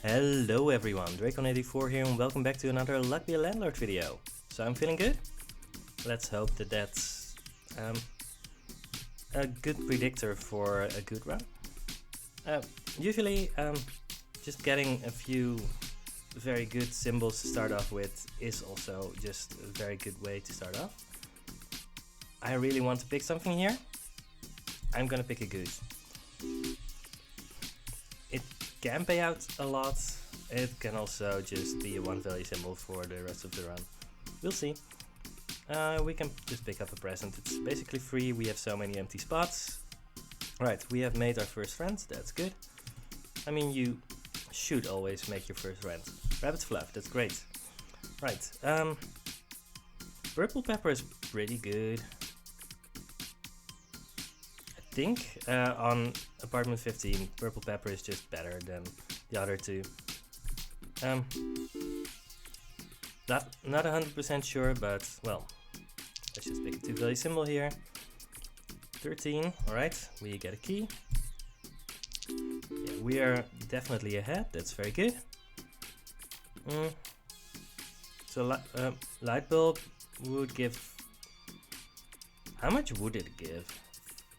Hello everyone, Dracon84 here and welcome back to another Luck Be a Landlord video. So I'm feeling good? Let's hope that that's a good predictor for a good run. Usually just getting a few very good symbols to start off with is also just a very good way to start off. I really want to pick something here. I'm gonna pick a goose. It can pay out a lot. It can also just be a one value symbol for the rest of the run. We'll see. We can just pick up a present. It's basically free. We have so many empty spots. Right, we have made our first friend. That's good. I mean, you should always make your first friend. Rabbit fluff. That's great. Right. Purple pepper is pretty good. I think on apartment 15, purple pepper is just better than the other two. Not 100% sure, but well, let's just pick a two value symbol here. 13, alright, we get a key. Yeah, we are definitely ahead, that's very good. So light bulb would give, how much would it give?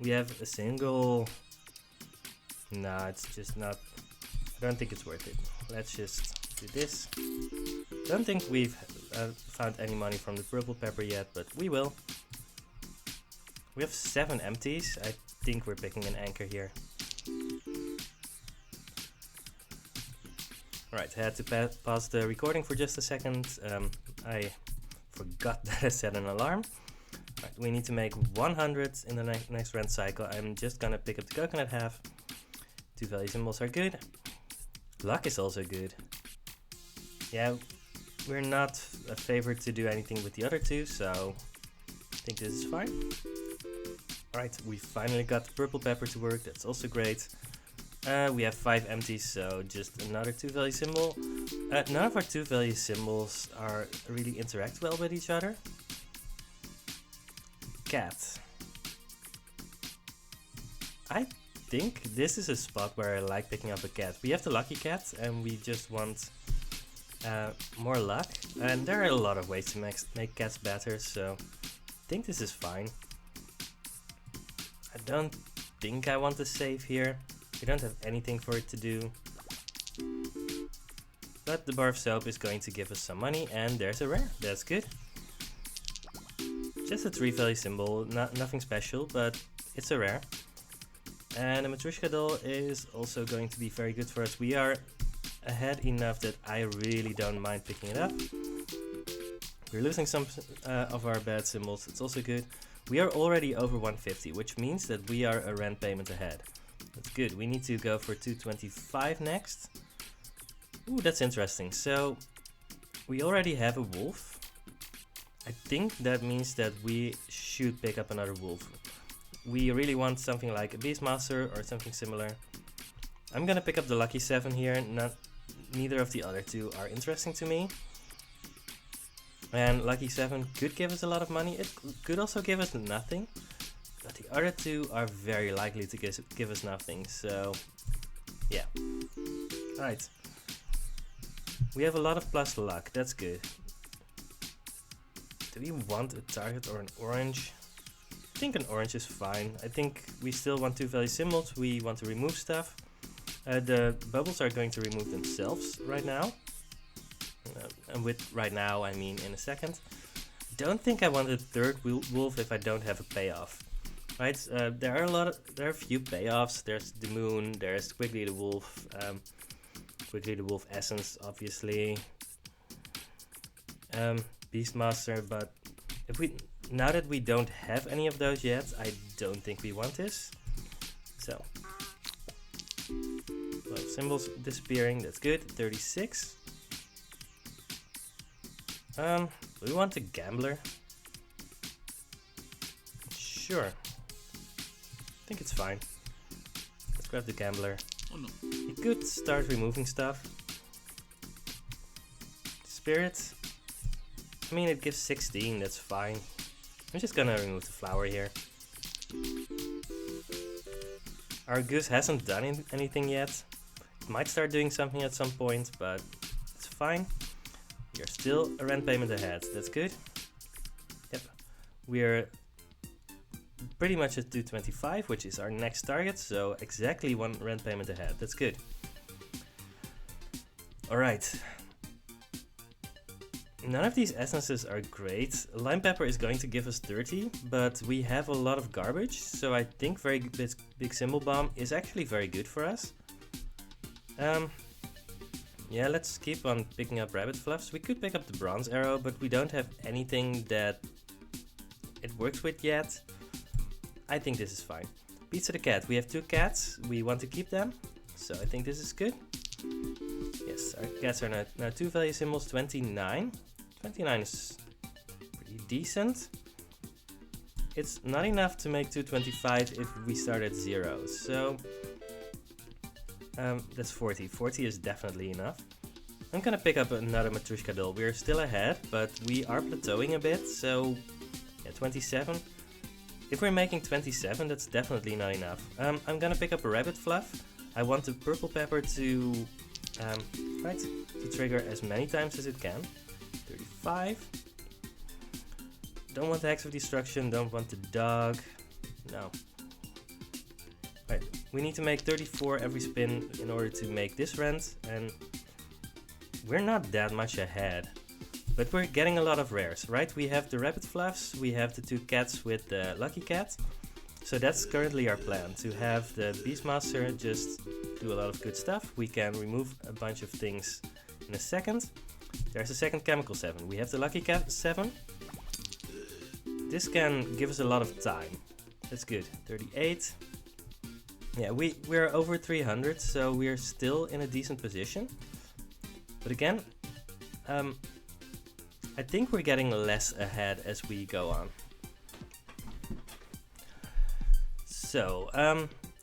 We have a single, nah, it's just not, I don't think it's worth it. Let's just do this. Don't think we've found any money from the purple pepper yet, but we will. We have 7 empties. I think we're picking an anchor here. Right, I had to pause the recording for just a second. I forgot that I set an alarm. Right, we need to make 100 in the next rent cycle. I'm just gonna pick up the coconut half. Two value symbols are good. Luck is also good. Yeah, we're not a favorite to do anything with the other two, so I think this is fine. Alright, we finally got the purple pepper to work, that's also great. We have 5 empties, so just another two value symbol. None of our two value symbols are really interact well with each other. Cat. I think this is a spot where I like picking up a cat. We have the lucky cat and we just want more luck, and there are a lot of ways to make cats better, so I think this is fine. I don't think I want to save here. We don't have anything for it to do. But the bar of soap is going to give us some money, and there's a rare. That's good. Just a 3 value symbol, nothing special, but it's a rare. And the Matryoshka doll is also going to be very good for us. We are ahead enough that I really don't mind picking it up. We're losing some of our bad symbols, it's also good. We are already over 150, which means that we are a rent payment ahead. That's good. We need to go for 225 next. Ooh, that's interesting. So we already have a wolf. I think that means that we should pick up another wolf. We really want something like a Beastmaster or something similar. I'm gonna pick up the lucky 7 here. Neither of the other two are interesting to me. And lucky 7 could give us a lot of money. It could also give us nothing. But the other two are very likely to give us nothing. So yeah. Alright. We have a lot of plus luck. That's good. Do we want a target or an orange? I think an orange is fine. I think we still want two value symbols. We want to remove stuff. The bubbles are going to remove themselves right now. And with right now, I mean in a second. Don't think I want a third wolf if I don't have a payoff. Right? There are a few payoffs. There's the moon. There's Quickly the wolf. Quickly the wolf essence, obviously. Beastmaster, but now that we don't have any of those yet, I don't think we want this. So, well, symbols disappearing, that's good. 36. We want a gambler. Sure. I think it's fine. Let's grab the gambler. Oh no. You could start removing stuff. Spirit. I mean, it gives 16, that's fine. I'm just gonna remove the flower here. Our goose hasn't done anything yet. might start doing something at some point, but it's fine. We are still a rent payment ahead. That's good. Yep. We're pretty much at 225, which is our next target. So exactly 1 rent payment ahead. That's good. All right. None of these essences are great. Lime pepper is going to give us 30, but we have a lot of garbage, so I think very big symbol bomb is actually very good for us. Yeah, let's keep on picking up rabbit fluffs. We could pick up the bronze arrow, but we don't have anything that it works with yet. I think this is fine. Pizza the cat. We have 2 cats. We want to keep them, so I think this is good. Yes, our cats are now 2 value symbols, 29. 29 is pretty decent. It's not enough to make 225 if we start at 0, so that's 40. 40 is definitely enough. I'm gonna pick up another Matrushka doll. We're still ahead, but we are plateauing a bit, so yeah, 27. If we're making 27, that's definitely not enough. I'm gonna pick up a rabbit fluff. I want the purple pepper to trigger as many times as it can. 35. Don't want the Hex of Destruction, don't want the dog. No. Right, we need to make 34 every spin in order to make this rent, and we're not that much ahead. But we're getting a lot of rares, right? We have the rabbit fluffs, we have the 2 cats with the lucky cat. So that's currently our plan, to have the Beastmaster just do a lot of good stuff. We can remove a bunch of things in a second. There's a second chemical 7. We have the lucky cat 7. This can give us a lot of time. That's good. 38. Yeah, we're over 300, so we're still in a decent position. But again, I think we're getting less ahead as we go on. So,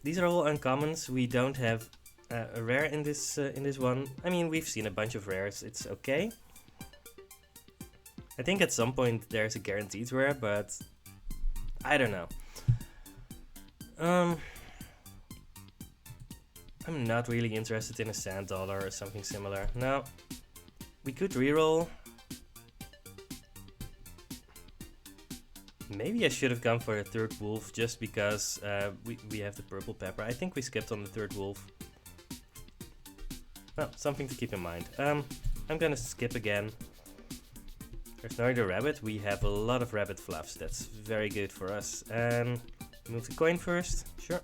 these are all uncommons. We don't have a rare in this one. I mean, we've seen a bunch of rares. It's okay. I think at some point there's a guaranteed rare, but I don't know. I'm not really interested in a sand dollar or something similar. No, we could reroll. Maybe I should have gone for a 3rd wolf just because we have the purple pepper. I think we skipped on the 3rd wolf. Well, something to keep in mind. I'm gonna skip again. There's no other rabbit. We have a lot of rabbit fluffs. That's very good for us. Move the coin first. Sure.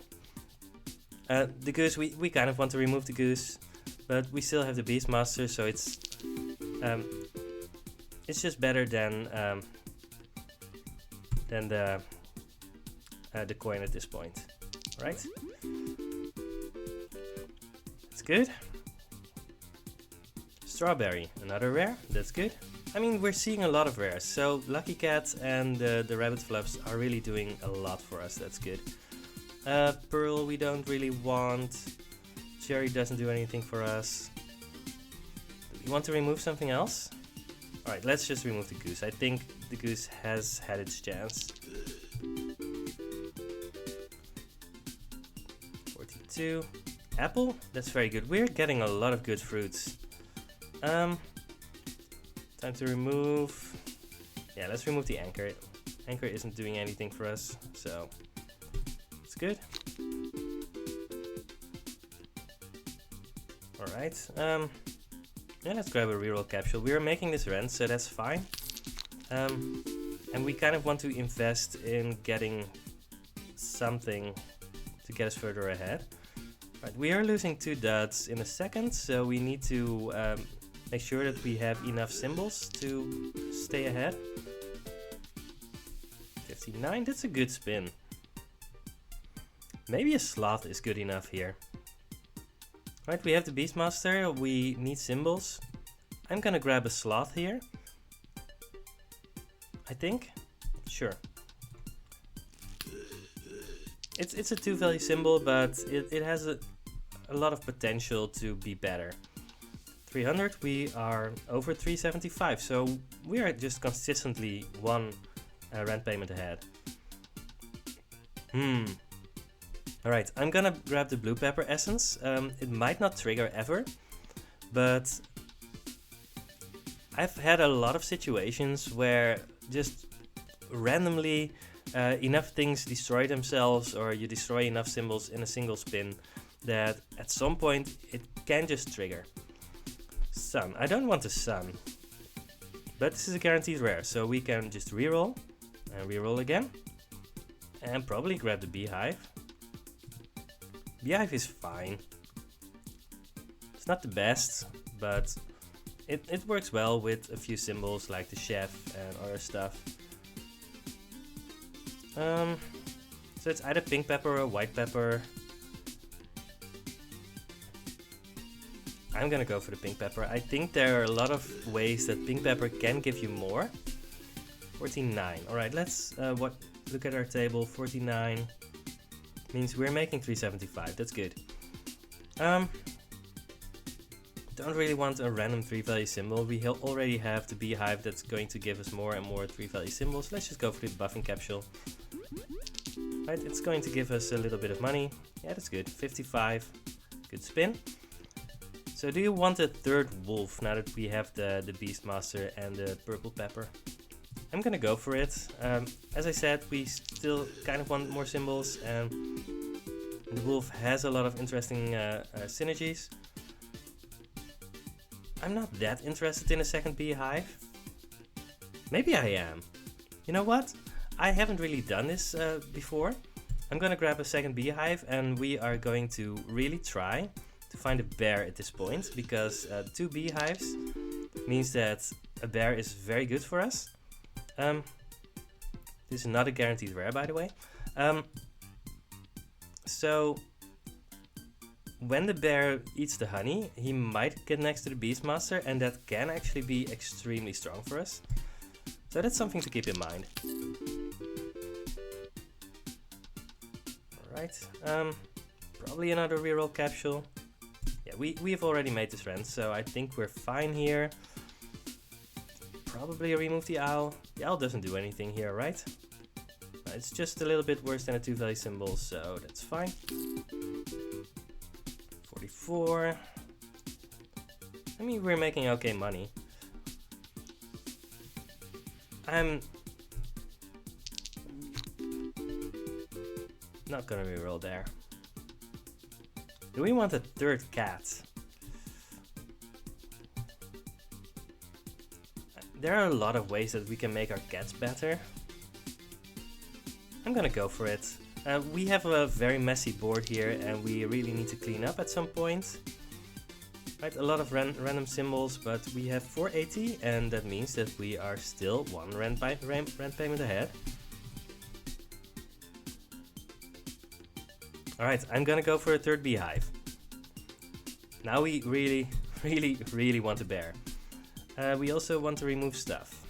The goose, we kind of want to remove the goose, but we still have the Beastmaster, so it's just better than the coin at this point, right? That's good. Strawberry, another rare. That's good. I mean, we're seeing a lot of rares, so Lucky Cat and the Rabbit Fluffs are really doing a lot for us. That's good. Pearl we don't really want. Cherry doesn't do anything for us. Do we want to remove something else? Alright, let's just remove the goose. I think the goose has had its chance. 42. Apple? That's very good. We're getting a lot of good fruits. Time to remove... Yeah, let's remove the anchor. Anchor isn't doing anything for us, so... It's good. Alright, yeah, let's grab a reroll capsule. We are making this rent, so that's fine. And we kind of want to invest in getting something to get us further ahead. Right, we are losing 2 duds in a second, so we need to make sure that we have enough symbols to stay ahead. 59, that's a good spin. Maybe a sloth is good enough here. Right, we have the Beastmaster, we need symbols. I'm gonna grab a sloth here. I think. Sure. It's a 2 value symbol, but it has a lot of potential to be better. 300, we are over 375, so we are just consistently 1 rent payment ahead. Alright, I'm gonna grab the blue pepper essence. It might not trigger ever, but I've had a lot of situations where just randomly enough things destroy themselves, or you destroy enough symbols in a single spin that at some point it can just trigger. Sun. I don't want the sun, but this is a guaranteed rare, so we can just reroll and reroll again, and probably grab the beehive. Beehive is fine. It's not the best, but it works well with a few symbols like the chef and other stuff. So it's either pink pepper or white pepper. I'm gonna go for the pink pepper. I think there are a lot of ways that pink pepper can give you more. 49. Alright, let's look at our table. 49 means we're making 375. That's good. Don't really want a random 3-value symbol. We already have the beehive that's going to give us more and more 3-value symbols. Let's just go for the buffing capsule. Right, it's going to give us a little bit of money. Yeah, that's good. 55. Good spin. So do you want a third wolf now that we have the Beastmaster and the purple pepper? I'm gonna go for it. As I said, we still kind of want more symbols, and the wolf has a lot of interesting synergies. I'm not that interested in a second beehive. Maybe I am. You know what? I haven't really done this before. I'm gonna grab a second beehive, and we are going to really try to find a bear at this point, because 2 beehives means that a bear is very good for us. This is not a guaranteed rare, by the way. So when the bear eats the honey, he might get next to the Beastmaster, and that can actually be extremely strong for us. So that's something to keep in mind. Alright, probably another reroll capsule. Yeah, we've already made this rent, so I think we're fine here. Probably remove the owl. The owl doesn't do anything here, right? It's just a little bit worse than a 2-value symbol, so that's fine. 44. I mean, we're making okay money. I'm not gonna reroll there. Do we want a third cat? There are a lot of ways that we can make our cats better. I'm gonna go for it. We have a very messy board here, and we really need to clean up at some point. Right, a lot of random symbols, but we have 480, and that means that we are still 1 rent payment ahead. Alright, I'm gonna go for a third beehive. Now we really want a bear. We also want to remove stuff.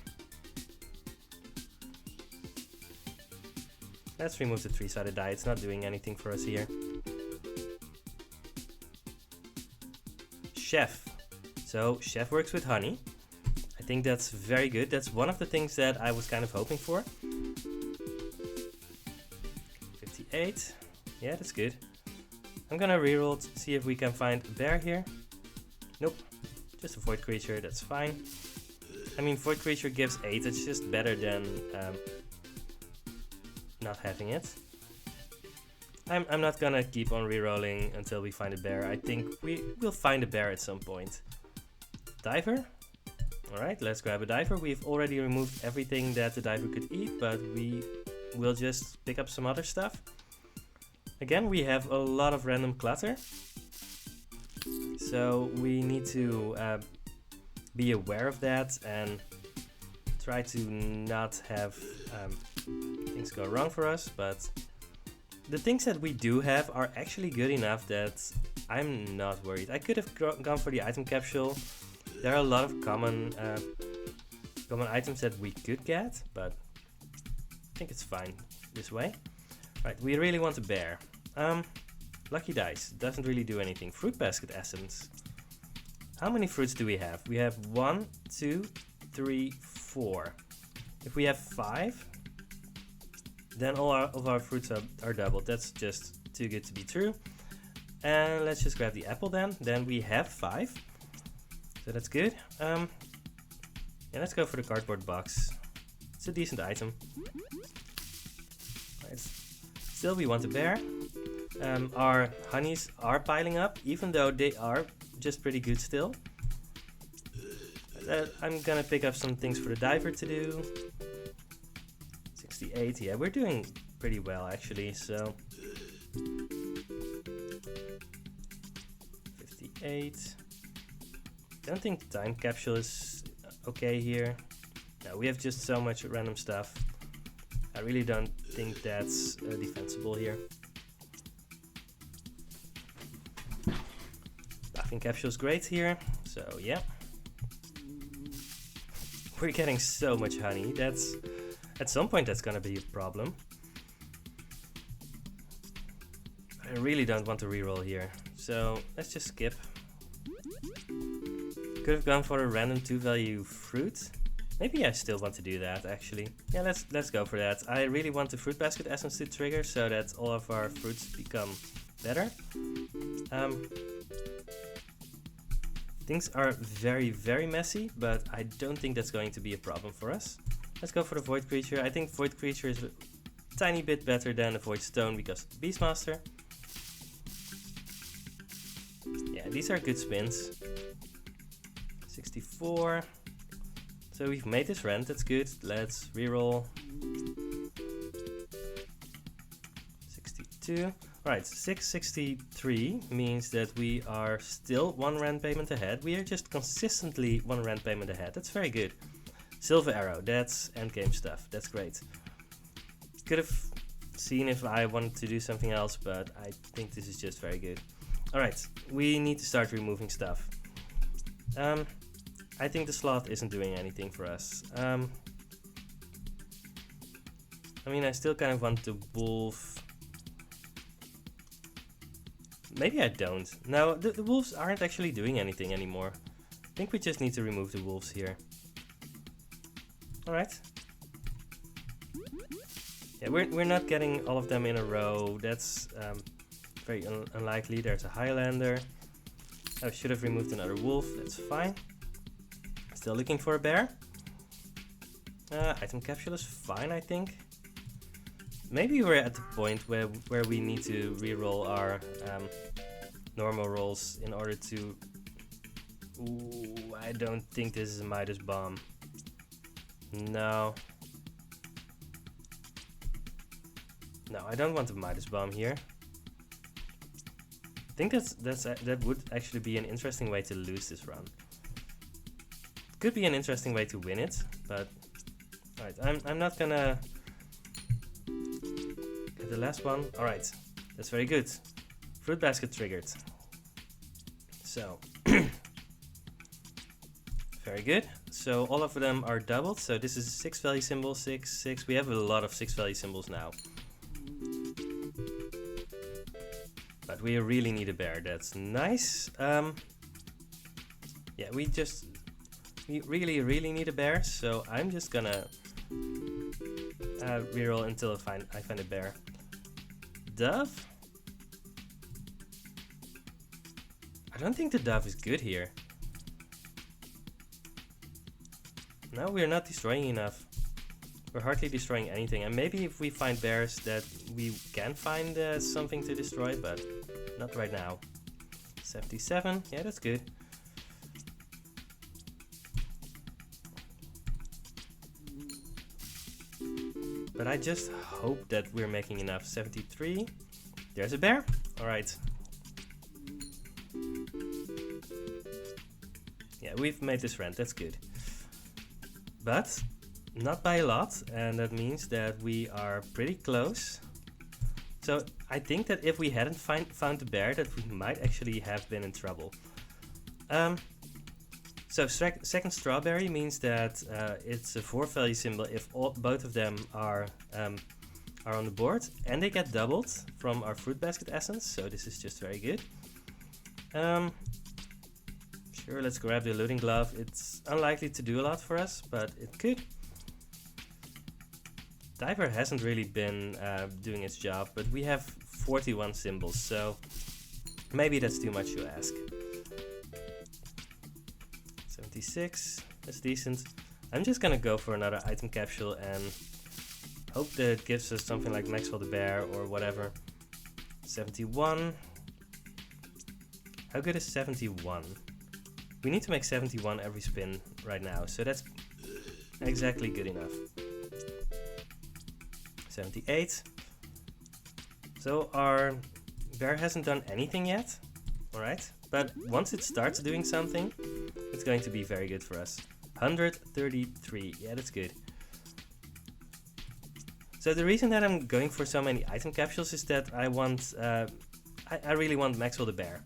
Let's remove the 3-sided die, it's not doing anything for us here. Chef. So, chef works with honey. I think that's very good. That's one of the things that I was kind of hoping for. 58. Yeah, that's good. I'm gonna reroll to see if we can find a bear here. Nope. Just a void creature, that's fine. I mean, void creature gives 8, it's just better than not having it. I'm not gonna keep on rerolling until we find a bear. I think we will find a bear at some point. Diver? Alright, let's grab a diver. We've already removed everything that the diver could eat, but we will just pick up some other stuff. Again, we have a lot of random clutter. So we need to be aware of that and try to not have things go wrong for us, but the things that we do have are actually good enough that I'm not worried. I could have gone for the item capsule. There are a lot of common items that we could get, but I think it's fine this way. Right, we really want a bear. Lucky dice doesn't really do anything. Fruit basket essence. How many fruits do we have? We have 1, 2, 3, 4. If we have 5, then all of our fruits are doubled. That's just too good to be true. And let's just grab the apple then. Then we have 5. So that's good. Yeah, let's go for the cardboard box. It's a decent item. Right. Still, we want a bear. Our honeys are piling up, even though they are just pretty good still. I'm gonna pick up some things for the diver to do. 68, yeah, we're doing pretty well actually, so... 58. Don't think time capsule is okay here. No, we have just so much random stuff. I really don't think that's defensible here. Laughing capsule is great here, so yeah. We're getting so much honey. That's at some point that's gonna be a problem. I really don't want to reroll here, so let's just skip. Could have gone for a random 2-value fruit. Maybe I still want to do that actually. Yeah, let's go for that. I really want the fruit basket essence to trigger so that all of our fruits become better. Things are very, very messy, but I don't think that's going to be a problem for us. Let's go for the Void Creature. I think Void Creature is a tiny bit better than the Void Stone because of the Beastmaster. Yeah, these are good spins. 64. So we've made this rent, that's good. Let's reroll. 62. Alright, 663 means that we are still 1 rent payment ahead. We are just consistently 1 rent payment ahead. That's very good. Silver Arrow, that's endgame stuff. That's great. Could have seen if I wanted to do something else, but I think this is just very good. Alright, we need to start removing stuff. I think the sloth isn't doing anything for us. I mean, I still kind of want the wolf. Maybe I don't. No, the wolves aren't actually doing anything anymore. I think we just need to remove the wolves here. Alright. Yeah, we're not getting all of them in a row. That's very unlikely. There's a Highlander. I should have removed another wolf. That's fine. Still looking for a bear. Item capsule is fine, I think. Maybe we're at the point where we need to reroll our normal rolls in order to... Ooh, I don't think this is a Midas Bomb. No. No, I don't want a Midas Bomb here. I think that would actually be an interesting way to lose this run. Could be an interesting way to win it, but... Alright, I'm not gonna... get the last one. Alright, that's very good. Fruit basket triggered. So... very good. So all of them are doubled. So this is a 6 value symbol, 6, 6. We have a lot of 6 value symbols now. But we really need a bear. That's nice. Yeah, we really need a bear. So I'm just gonna reroll until I find a bear. Dove? I don't think the dove is good here. No, we're not destroying enough. We're hardly destroying anything. And maybe if we find bears that we can find something to destroy, but not right now. 77, yeah, that's good. But I just hope that we're making enough. 73, there's a bear. Alright. Yeah, we've made this rent, that's good. But not by a lot, and that means that we are pretty close. So I think that if we hadn't found the bear, that we might actually have been in trouble. So second strawberry means that it's a 4 value symbol if both of them are on the board, and they get doubled from our fruit basket essence. So this is just very good. Sure, let's grab the looting glove. It's unlikely to do a lot for us, but it could. Diver hasn't really been doing its job, but we have 41 symbols, so maybe that's too much to ask. 76, that's decent. I'm just gonna go for another item capsule and hope that it gives us something like Maxwell the Bear or whatever. 71. How good is 71? We need to make 71 every spin right now, so that's exactly good enough. 78. So our bear hasn't done anything yet, alright, but once it starts doing something, it's going to be very good for us. 133, yeah, that's good. So the reason that I'm going for so many item capsules is that I want, I really want Maxwell the Bear.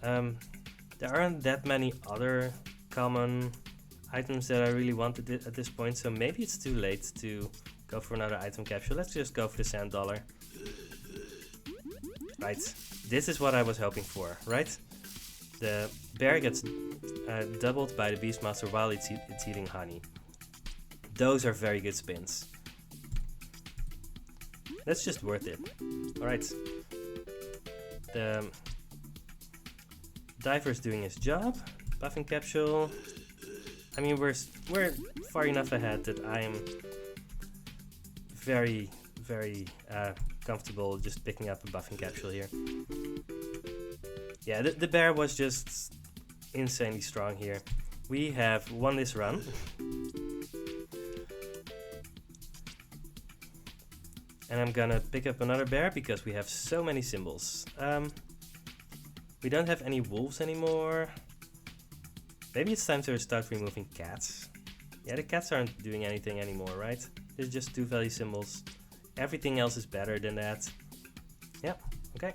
There aren't that many other common items that I really wanted at this point, so maybe it's too late to go for another item capsule. Let's just go for the sand dollar. Right, this is what I was hoping for, right? The bear gets doubled by the Beastmaster while it's eating honey. Those are very good spins. That's just worth it. Alright. The diver's doing his job. Buffing capsule. I mean, we're far enough ahead that I am very comfortable just picking up a buffing capsule here. Yeah, the bear was just insanely strong here. We have won this run. And I'm gonna pick up another bear because we have so many symbols. We don't have any wolves anymore. Maybe it's time to start removing cats. Yeah, the cats aren't doing anything anymore, right? There's just 2 value symbols. Everything else is better than that. Yeah, okay.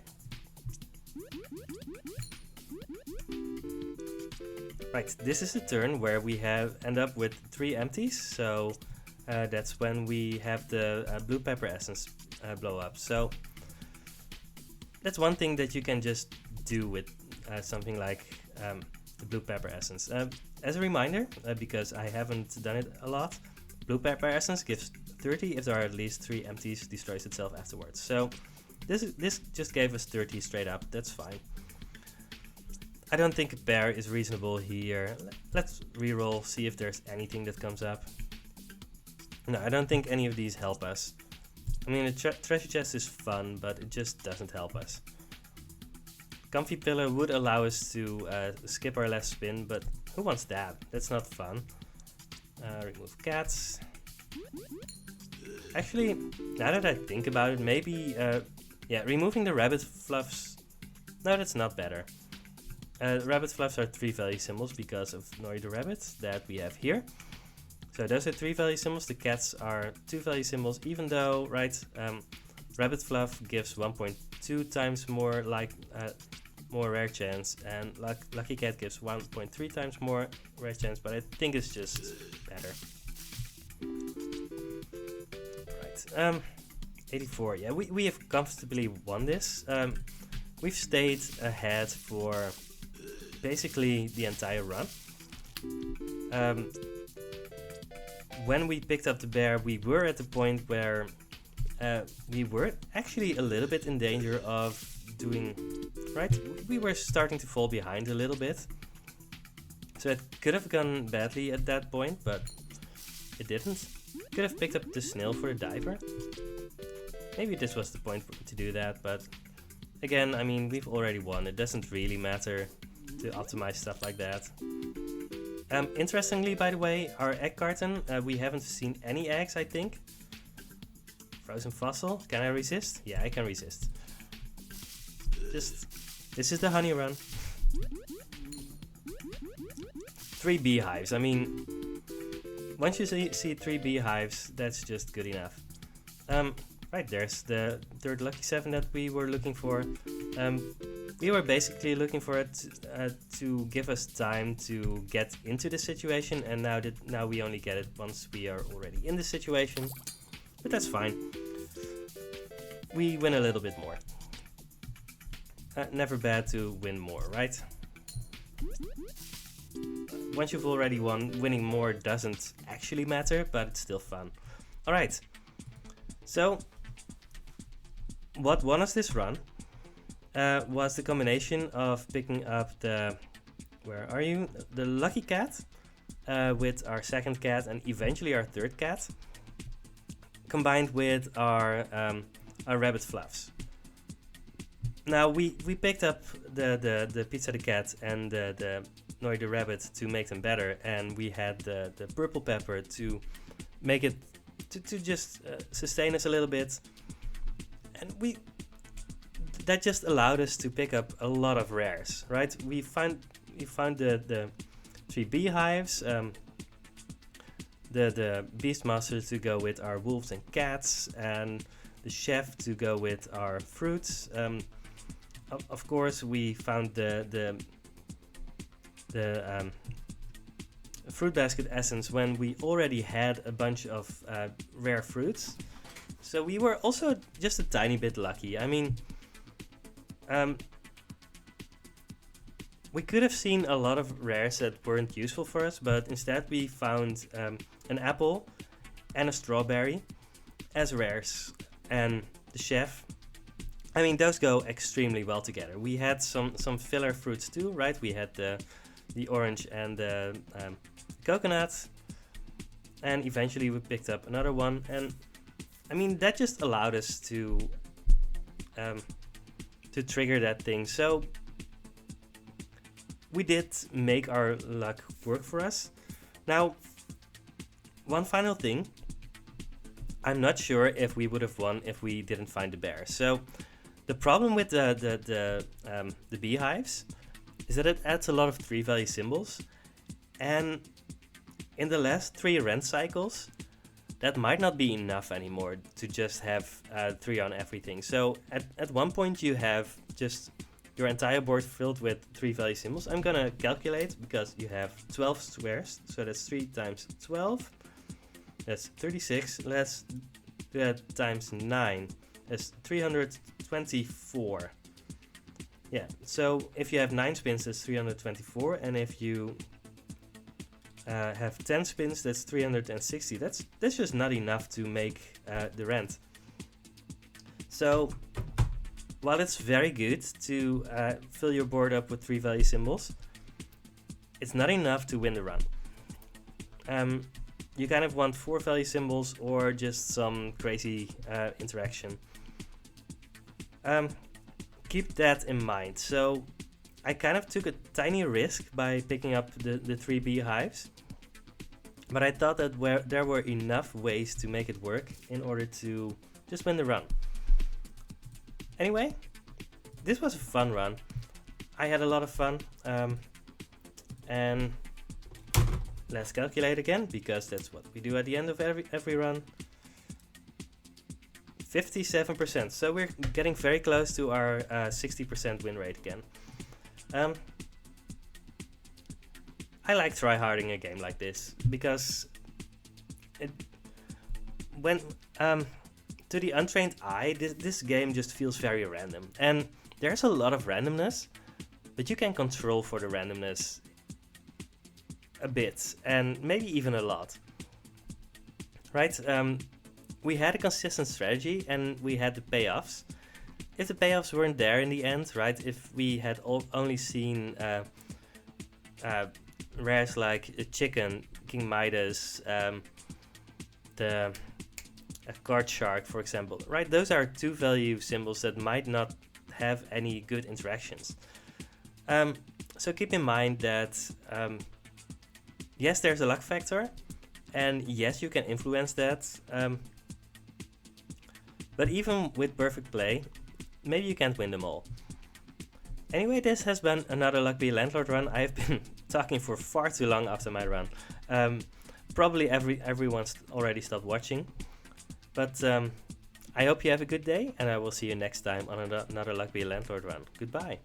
Right, this is a turn where we end up with 3 empties, so that's when we have the blue pepper essence blow up. So that's one thing that you can just do with something like the blue pepper essence. As a reminder, because I haven't done it a lot, blue pepper essence gives 30 if there are at least 3 empties, destroys itself afterwards. So this just gave us 30 straight up, that's fine. I don't think a bear is reasonable here. Let's reroll, see if there's anything that comes up. No, I don't think any of these help us. I mean, the treasure chest is fun, but it just doesn't help us. Comfy pillow would allow us to skip our last spin, but who wants that? That's not fun. Remove cats. Actually, now that I think about it, maybe, yeah, removing the rabbit fluffs. No, that's not better. Rabbit fluffs are 3 value symbols because of Nori the rabbit that we have here. So those are 3 value symbols. The cats are 2 value symbols, even though, right, rabbit fluff gives 1.2 times more more rare chance, and lucky cat gives 1.3 times more rare chance, but I think it's just better. Right, 84. Yeah, we have comfortably won this. We've stayed ahead for basically the entire run. When we picked up the bear, we were at the point where we were actually a little bit in danger of doing, right? We were starting to fall behind a little bit. So it could have gone badly at that point, but it didn't. Could have picked up the snail for a diver. Maybe this was the point to do that, but again, I mean, we've already won. It doesn't really matter to optimize stuff like that. Interestingly, by the way, our egg carton, we haven't seen any eggs, I think. Frozen fossil, can I resist? Yeah, I can resist. This is the honey run. 3 beehives, I mean, once you see 3 beehives, that's just good enough. Right, there's the third lucky 7 that we were looking for. We were basically looking for it to give us time to get into the situation, and now we only get it once we are already in the situation. But that's fine. We win a little bit more. Never bad to win more, right? Once you've already won, winning more doesn't actually matter, but it's still fun. Alright, so what won us this run was the combination of picking up the, where are you? The lucky cat with our second cat and eventually our third cat, combined with our rabbit fluffs. Now we picked up the pizza the cat and the Nori the rabbit to make them better, and we had the purple pepper to make it to just sustain us a little bit, and that just allowed us to pick up a lot of rares, right? We found the 3 beehives, the beastmaster to go with our wolves and cats, and the chef to go with our fruits. Of course, we found the fruit basket essence when we already had a bunch of rare fruits. So we were also just a tiny bit lucky. I mean, we could have seen a lot of rares that weren't useful for us, but instead we found an apple and a strawberry as rares, and the chef. I mean, those go extremely well together. We had some filler fruits too, right? We had the orange and the coconut, and eventually we picked up another one. And I mean, that just allowed us to trigger that thing. So we did make our luck work for us. Now, one final thing. I'm not sure if we would have won if we didn't find the bear. So the problem with the beehives is that it adds a lot of 3 value symbols, and in the last 3 rent cycles, that might not be enough anymore to just have 3 on everything. So at one point you have just your entire board filled with 3 value symbols. I'm gonna calculate, because you have 12 squares, so that's 3 times 12. That's 36. Let's do that times 9. That's 324. Yeah, so if you have 9 spins, that's 324. And if you have 10 spins, that's 360. That's just not enough to make the rent. So while it's very good to fill your board up with 3 value symbols, it's not enough to win the run. You kind of want 4 value symbols or just some crazy interaction. Keep that in mind. So I kind of took a tiny risk by picking up the 3 beehives, but I thought that there were enough ways to make it work in order to just win the run. Anyway, this was a fun run. I had a lot of fun, and let's calculate again, because that's what we do at the end of every run. 57%, so we're getting very close to our 60% win rate again. I like tryharding a game like this, because to the untrained eye, this game just feels very random, and there's a lot of randomness, but you can control for the randomness a bit, and maybe even a lot, right? We had a consistent strategy and we had the payoffs. If the payoffs weren't there in the end, right? If we had only seen rares like a chicken, King Midas, the card shark, for example, right? Those are 2 value symbols that might not have any good interactions. So keep in mind that yes, there's a luck factor, and yes, you can influence that. But even with perfect play, maybe you can't win them all. Anyway, this has been another Luck Be Landlord run. I've been talking for far too long after my run. Probably everyone's already stopped watching. But I hope you have a good day, and I will see you next time on another Luck Be Landlord run. Goodbye.